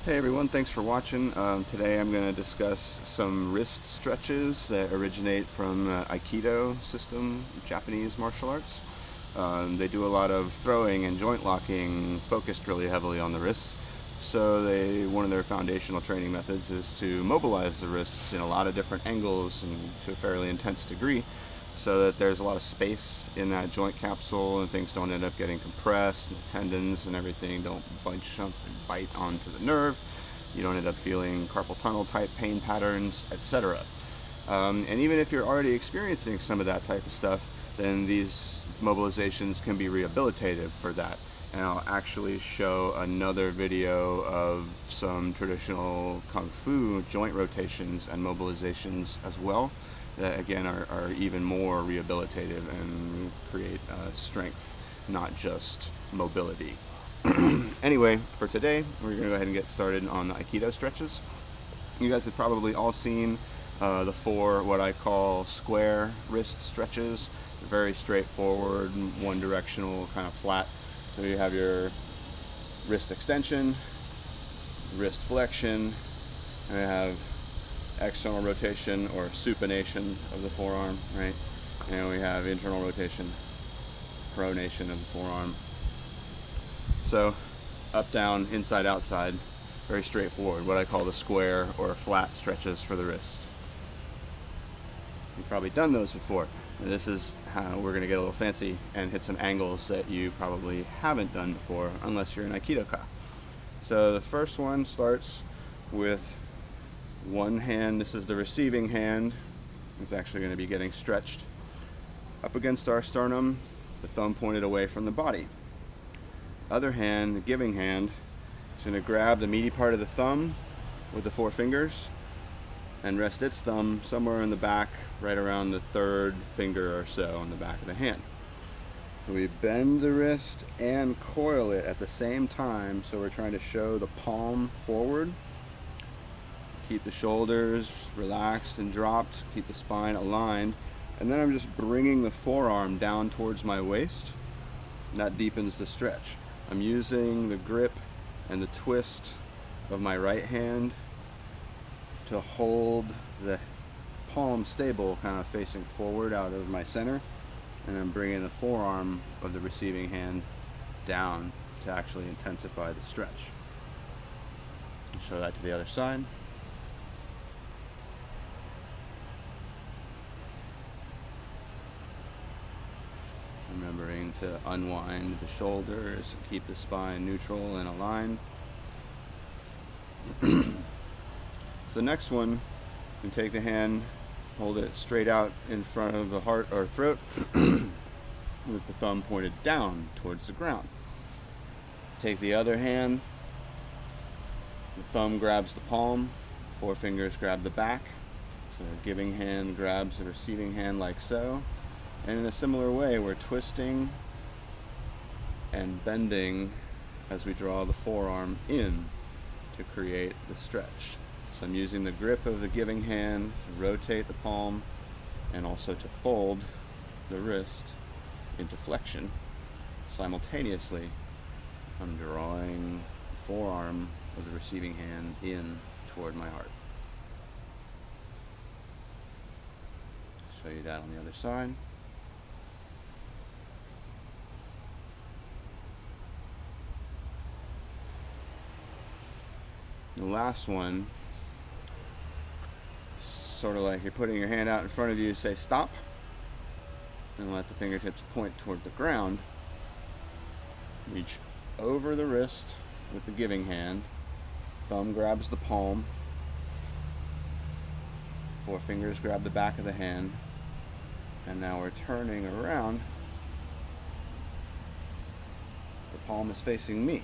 Hey everyone, thanks for watching. Today I'm going to discuss some wrist stretches that originate from Aikido system, Japanese martial arts. They do a lot of throwing and joint locking, focused really heavily on the wrists. So one of their foundational training methods is to mobilize the wrists in a lot of different angles and to a fairly intense degree, so that there's a lot of space in that joint capsule and things don't end up getting compressed, and the tendons and everything don't bunch up and bite onto the nerve. You don't end up feeling carpal tunnel type pain patterns, etc. And even if you're already experiencing some of that type of stuff, then these mobilizations can be rehabilitative for that. And I'll actually show another video of some traditional Kung Fu joint rotations and mobilizations as well, that again are even more rehabilitative and create strength, not just mobility. Anyway, for today, we're going to go ahead and get started on the Aikido stretches. You guys have probably all seen the four what I call square wrist stretches. They're very straightforward, one directional, kind of flat. So you have your wrist extension, wrist flexion, and you have external rotation or supination of the forearm, right? And we have internal rotation, pronation of the forearm. So up, down, inside, outside, very straightforward, what I call the square or flat stretches for the wrist. You've probably done those before. And this is how we're going to get a little fancy and hit some angles that you probably haven't done before unless you're an Aikidoka. So the first one starts with one hand. This is the receiving hand. It's actually going to be getting stretched up against our sternum, the thumb pointed away from the body. Other hand, the giving hand, is going to grab the meaty part of the thumb with the four fingers and rest its thumb somewhere in the back, right around the third finger or so on the back of the hand. So we bend the wrist and coil it at the same time, so we're trying to show the palm forward. Keep the shoulders relaxed and dropped, keep the spine aligned, and then I'm just bringing the forearm down towards my waist. And that deepens the stretch. I'm using the grip and the twist of my right hand to hold the palm stable, kind of facing forward out of my center, and I'm bringing the forearm of the receiving hand down to actually intensify the stretch. I'll show that to the other side. Remembering to unwind the shoulders, keep the spine neutral and aligned. So the next one, you can take the hand, hold it straight out in front of the heart or throat with the thumb pointed down towards the ground. Take the other hand, the thumb grabs the palm, four fingers grab the back. So the giving hand grabs the receiving hand like so. And in a similar way, we're twisting and bending as we draw the forearm in to create the stretch. So I'm using the grip of the giving hand to rotate the palm and also to fold the wrist into flexion. Simultaneously, I'm drawing the forearm of the receiving hand in toward my heart. Show you that on the other side. The last one, sort of like you're putting your hand out in front of you, say stop, and let the fingertips point toward the ground. Reach over the wrist with the giving hand, thumb grabs the palm, four fingers grab the back of the hand, and now we're turning around. The palm is facing me.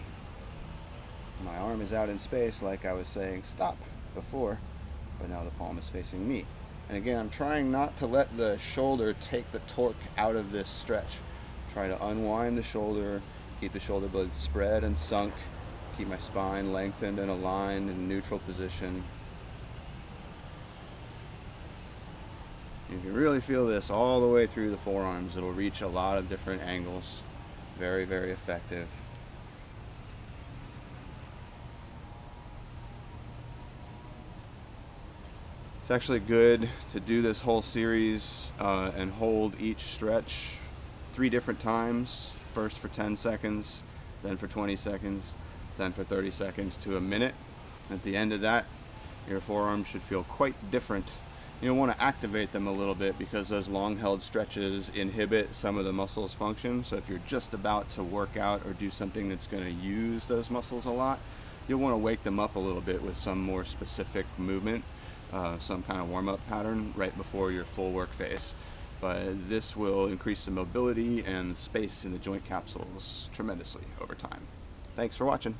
My arm is out in space like I was saying stop before, but now the palm is facing me. And again, I'm trying not to let the shoulder take the torque out of this stretch. Try to unwind the shoulder, keep the shoulder blades spread and sunk, keep my spine lengthened and aligned in neutral position. You can really feel this all the way through the forearms. It'll reach a lot of different angles. Very, very effective. It's actually good to do this whole series and hold each stretch 3 different times. First for 10 seconds, then for 20 seconds, then for 30 seconds to a minute. At the end of that, your forearms should feel quite different. You'll want to activate them a little bit because those long held stretches inhibit some of the muscles' function. So if you're just about to work out or do something that's going to use those muscles a lot, you'll want to wake them up a little bit with some more specific movement, some kind of warm-up pattern right before your full work phase. But this will increase the mobility and space in the joint capsules tremendously over time. Thanks for watching.